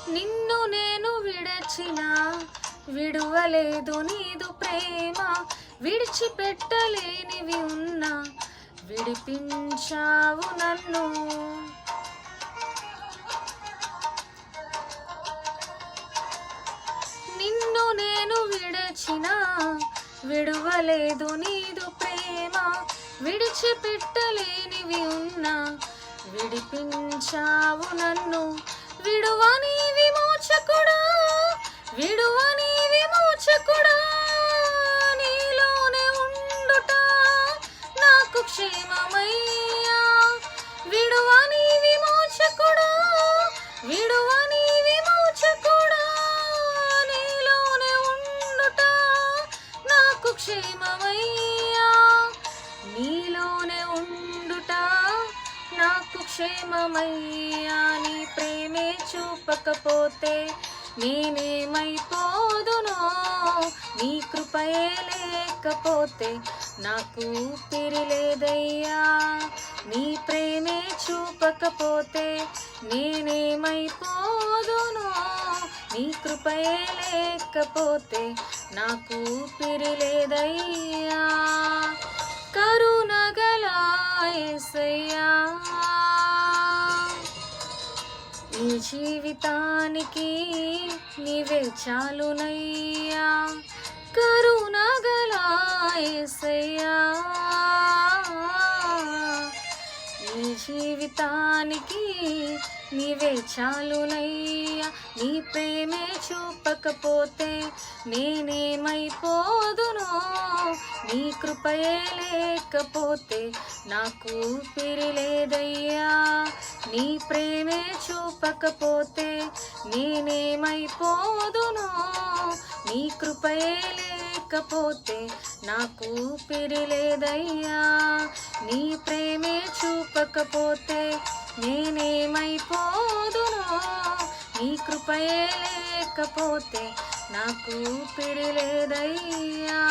నిన్ను నేను విడచిన విడువలేదు నీదు ప్రేమ, విడిచిపెట్టలేనివి ఉన్నా విడిపించావు నన్ను. నిన్ను నేను విడచిన విడువలేదు నీదు ప్రేమ, విడిచిపెట్టలేనివి ఉన్నా విడిపించావు నన్ను. విడువని విమోచకుడా, విడువని విమోచకుడా, నీలోనే ఉండుట నాకు క్షేమమయ్యా. విడువని విమోచకుడా, విడువని విమోచకుడా, నీలోనే ఉండుట నాకు క్షేమమయ్యా. నీలోనే ఉండుట నాకు క్షేమమయ్యా. నీ ప్రేమే చూపకపోతే నేనేమైపోదునో, నీ కృపయే లేకపోతే నాకు ఊపిరి లేదయ్యా. నీ ప్రేమే చూపకపోతే నేనేమైపోదునో, నీ కృపయే లేకపోతే నాకు ఊపిరి లేదయ్యా. కరుణగల యేసయ్యా, ఈ జీవితానికి నీవే చాలునయ్యా. కరుణగల యేసయ్యా, ఈ జీవితానికి నీవే చాలునయ్యా. నీ ప్రేమే చూపకపోతే నేనేమైపోదునో, నీ కృపయే లేకపోతే నాకు ఊపిరి లేదయ్యా. నీ ప్రేమే చూపకపోతే నేనేమైపోదునో, నీ కృపయే లేకపోతే నాకు ఊపిరి లేదయ్యా. నీ ప్రేమే చూపకపోతే నేనేమైపోదునో, నీ కృపయే లేకపోతే నాకు ఊపిరి లేదయ్యా.